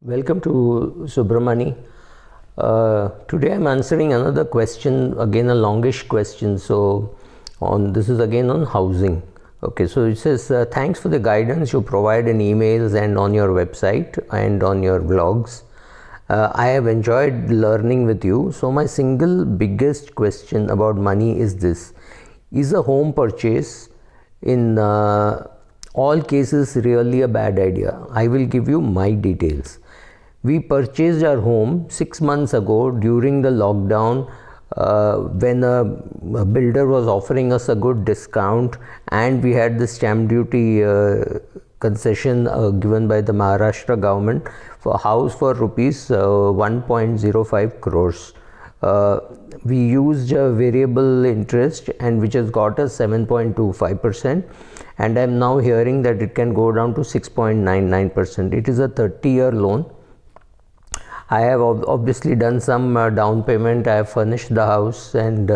Welcome to Subramani. Today I'm answering another question, again a longish question. So this is again on housing. Okay, so it says, thanks for the guidance you provide in emails and on your website and on your blogs. I have enjoyed learning with you. So my single biggest question about money is this: is a home purchase in all cases really a bad idea? I will give you my details. We purchased our home 6 months ago during the lockdown, when a builder was offering us a good discount, and we had the stamp duty concession given by the Maharashtra government for a house for rupees 1.05 crores. We used a variable interest, and which has got us 7.25%, and I am now hearing that it can go down to 6.99%. It is a 30-year loan. I have obviously done some down payment. I have furnished the house, and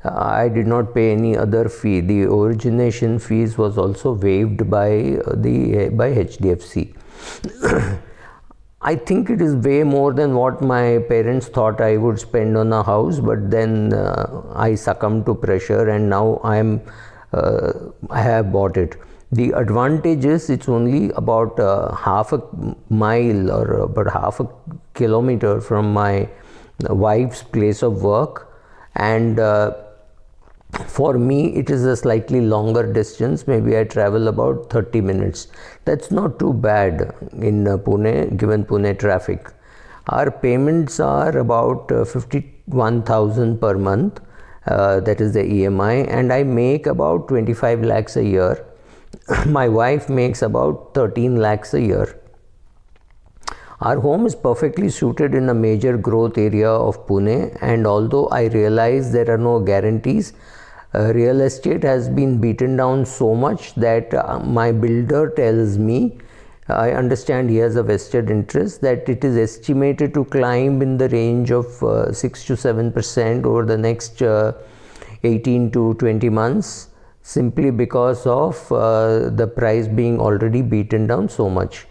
I did not pay any other fee. The origination fees was also waived by HDFC. I think it is way more than what my parents thought I would spend on a house, but then I succumbed to pressure, and now I have bought it. The advantage is it's only about half a mile or about half a kilometer from my wife's place of work, and for me it is a slightly longer distance. Maybe I travel about 30 minutes. That's not too bad in Pune, given Pune traffic. Our payments are about 51,000 per month, that is the EMI, and I make about 25 lakhs a year. My wife makes about 13 lakhs a year. Our home is perfectly suited in a major growth area of Pune, and although I realize there are no guarantees, real estate has been beaten down so much that my builder tells me, I understand he has a vested interest, that it is estimated to climb in the range of 6 to 7% over the next 18 to 20 months. Simply because of the price being already beaten down so much.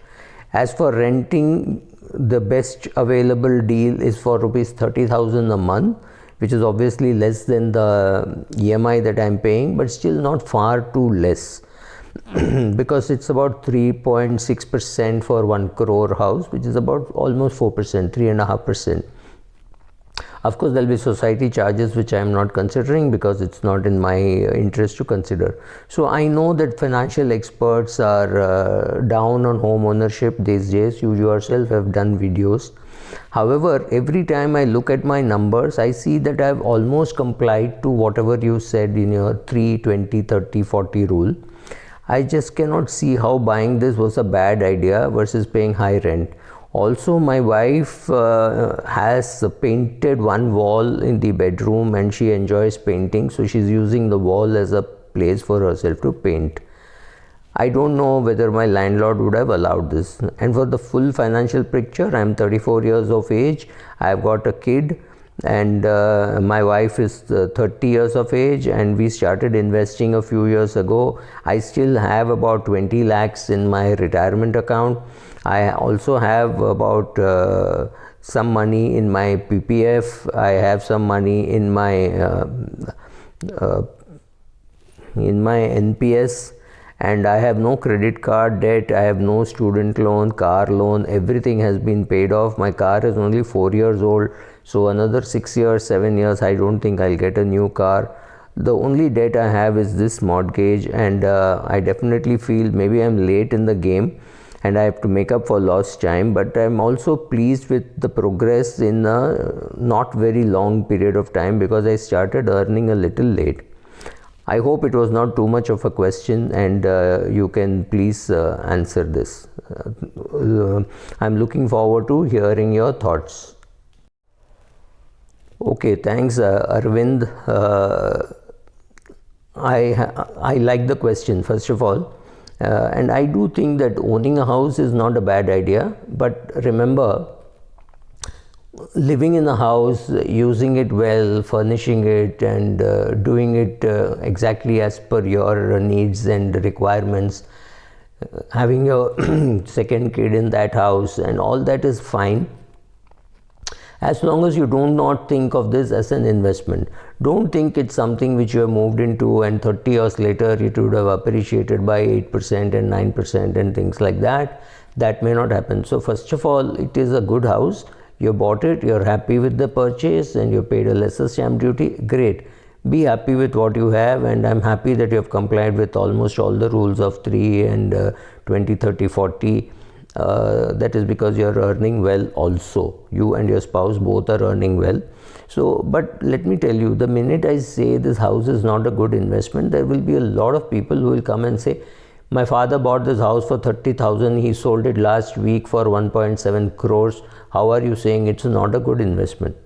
As for renting, the best available deal is for rupees 30,000 a month, which is obviously less than the EMI that I am paying, but still not far too less because it's about 3.6% for 1 crore house, which is about almost 4%, 3.5%. Of course, there will be society charges, which I am not considering because it's not in my interest to consider. So I know that financial experts are down on home ownership these days. You yourself have done videos. However, every time I look at my numbers, I see that I have almost complied to whatever you said in your 3, 20, 30, 40 rule. I just cannot see how buying this was a bad idea versus paying high rent. Also, my wife has painted one wall in the bedroom, and she enjoys painting, so she's using the wall as a place for herself to paint. I don't know whether my landlord would have allowed this. And for the full financial picture, I'm 34 years of age, I've got a kid, and my wife is 30 years of age, and we started investing a few years ago. I still have about 20 lakhs in my retirement account. I also have about some money in my PPF. I have some money in my NPS, and I have no credit card debt. I have no student loan, car loan. Everything has been paid off. My car is only 4 years old, so another 6 years, 7 years, I don't think I'll get a new car. The only debt I have is this mortgage, and I definitely feel maybe I'm late in the game and I have to make up for lost time, but I'm also pleased with the progress in a not very long period of time because I started earning a little late. I hope it was not too much of a question, and you can please answer this. I'm looking forward to hearing your thoughts. Okay, thanks Arvind. I like the question, first of all. And I do think that owning a house is not a bad idea, but remember, living in a house, using it well, furnishing it, and doing it exactly as per your needs and requirements having your second kid in that house, and all that is fine, as long as you do not think of this as an investment. Don't think it's something which you have moved into and 30 years later it would have appreciated by 8% and 9% and things like that. That may not happen. So first of all, it is a good house. You bought it, you're happy with the purchase, and you paid a lesser stamp duty. Great. Be happy with what you have, and I'm happy that you have complied with almost all the rules of 3 and 20, 30, 40. That is because you're earning well also. You and your spouse both are earning well. So, but let me tell you, the minute I say this house is not a good investment, there will be a lot of people who will come and say, my father bought this house for 30,000, he sold it last week for 1.7 crores. How are you saying it's not a good investment?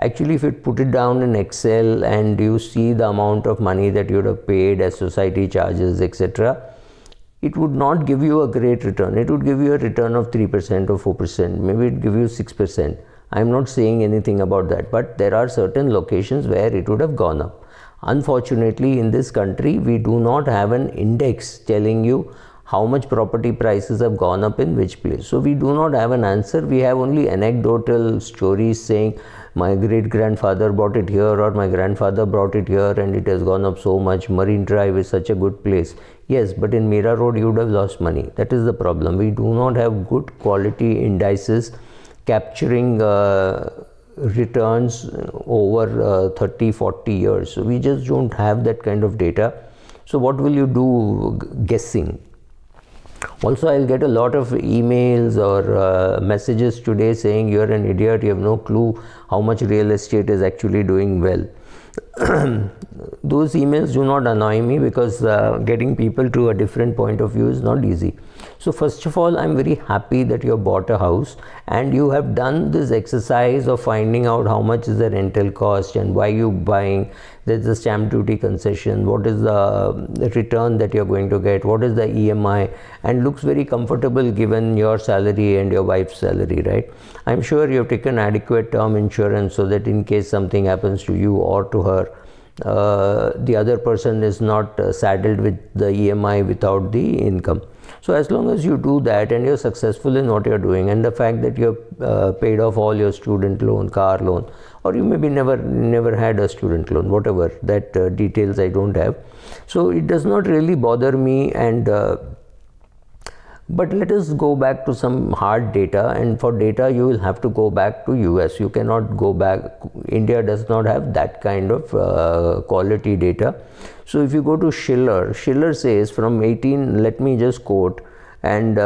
Actually, if you put it down in Excel and you see the amount of money that you would have paid as society charges, etc., it would not give you a great return. It would give you a return of 3% or 4%. Maybe it give you 6%. I'm not saying anything about that, but there are certain locations where it would have gone up. Unfortunately, in this country, we do not have an index telling you how much property prices have gone up in which place. So we do not have an answer. We have only anecdotal stories saying my great grandfather bought it here, or my grandfather brought it here and it has gone up so much. Marine Drive is such a good place. Yes, but in Mira Road you would have lost money. That is the problem. We do not have good quality indices capturing returns over 30, 40 years. So we just don't have that kind of data. So what will you do guessing? Also, I'll get a lot of emails or messages today saying you're an idiot, you have no clue how much real estate is actually doing well. Those emails do not annoy me because getting people to a different point of view is not easy. So first of all, I'm very happy that you have bought a house and you have done this exercise of finding out how much is the rental cost and why you buying. There's the stamp duty concession, what is the return that you're going to get, what is the EMI, and looks very comfortable given your salary and your wife's salary, right? I'm sure you have taken adequate term insurance so that in case something happens to you or to her, the other person is not saddled with the EMI without the income. So as long as you do that and you're successful in what you're doing, and the fact that you've paid off all your student loan, car loan, or you maybe never had a student loan, whatever, that details I don't have. So it does not really bother me. And but let us go back to some hard data, and for data you will have to go back to US. You cannot go back. India does not have that kind of quality data. So if you go to Schiller says from 18, let me just quote, and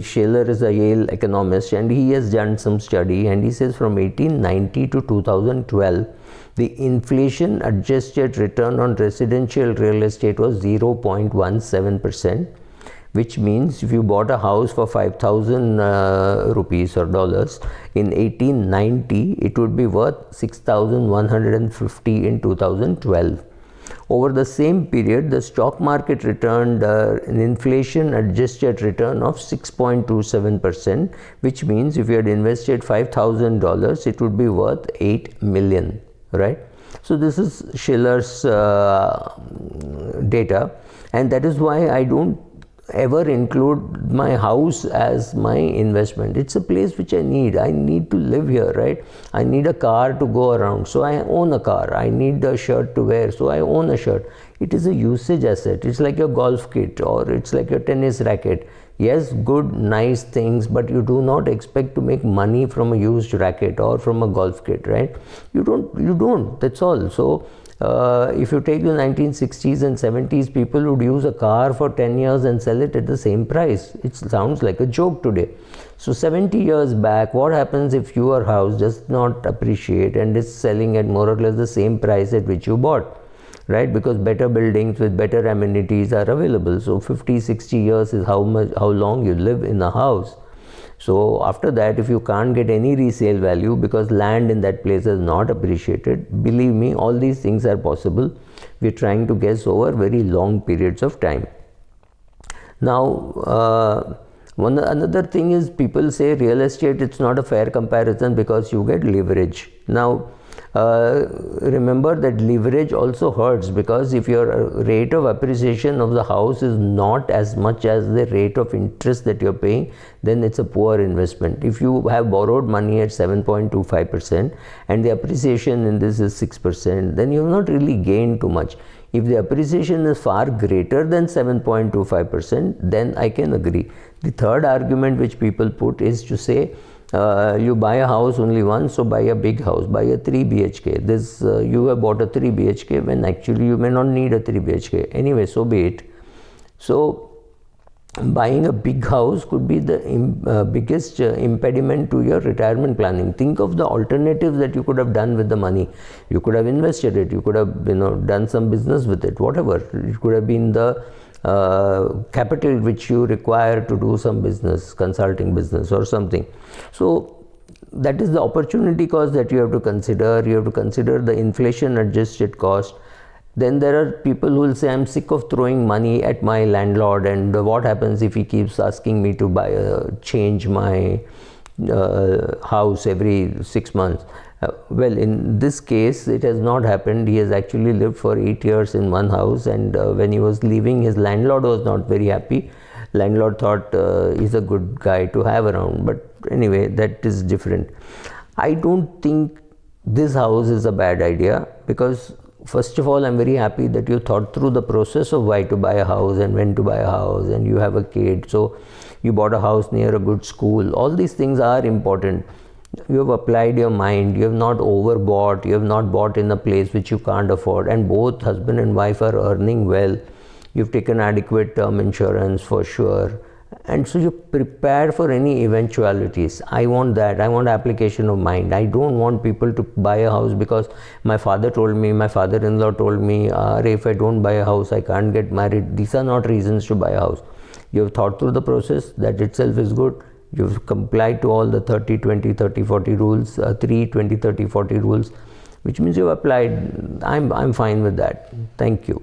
Schiller is a Yale economist and he has done some study, and he says from 1890 to 2012, the inflation adjusted return on residential real estate was 0.17%. which means if you bought a house for 5,000 rupees or dollars in 1890, it would be worth 6,150 in 2012. Over the same period, the stock market returned an inflation adjusted return of 6.27%, which means if you had invested $5,000, it would be worth 8 million, right? So this is Schiller's data, and that is why I don't ever include my house as my investment. It's a place which I need to live here, right? I need a car to go around, so I own a car. I need a shirt to wear, so I own a shirt. It is a usage asset. It's like your golf kit, or it's like your tennis racket. Yes, good, nice things, but you do not expect to make money from a used racket or from a golf kit, right? You don't, that's all. So if you take the 1960s and 70s, people would use a car for 10 years and sell it at the same price. It sounds like a joke today. So 70 years back, what happens if your house does not appreciate and is selling at more or less the same price at which you bought, right? Because better buildings with better amenities are available. So 50, 60 years is how long you live in a house. So after that, if you can't get any resale value because land in that place is not appreciated, believe me, all these things are possible. We're trying to guess over very long periods of time. Now, another thing is people say real estate, it's not a fair comparison because you get leverage. Now, remember that leverage also hurts, because if your rate of appreciation of the house is not as much as the rate of interest that you're paying, then it's a poor investment. If you have borrowed money at 7.25% and the appreciation in this is 6%, then you have not really gained too much. If the appreciation is far greater than 7.25%, then I can agree. The third argument which people put is to say, you buy a house only once, so buy a big house, buy a 3 BHK. This you have bought a 3 BHK when actually you may not need a 3 BHK. Anyway, so be it. So buying a big house could be the biggest impediment to your retirement planning. Think of the alternatives that you could have done with the money. You could have invested it, you could have done some business with it, whatever. It could have been the capital which you require to do some business, consulting business or something. So that is the opportunity cost that you have to consider. You have to consider the inflation adjusted cost. Then there are people who will say, I'm sick of throwing money at my landlord, and what happens if he keeps asking me to change my house every 6 months. Well, in this case, it has not happened. He has actually lived for 8 years in one house, and when he was leaving, his landlord was not very happy. Landlord thought he's a good guy to have around, but anyway, that is different. I don't think this house is a bad idea, because first of all, I'm very happy that you thought through the process of why to buy a house and when to buy a house, and you have a kid, so you bought a house near a good school. All these things are important. You have applied your mind, you have not overbought, you have not bought in a place which you can't afford, and both husband and wife are earning well. You've taken adequate term insurance for sure, and so you're prepared for any eventualities. I want that. I want application of mind. I don't want people to buy a house because my father told me, my father-in-law told me, if I don't buy a house, I can't get married. These are not reasons to buy a house. You have thought through the process. That itself is good. You've complied to all the 30, 20, 30, 40 rules, 3, 20, 30, 40 rules, which means you've applied. I'm fine with that. Thank you.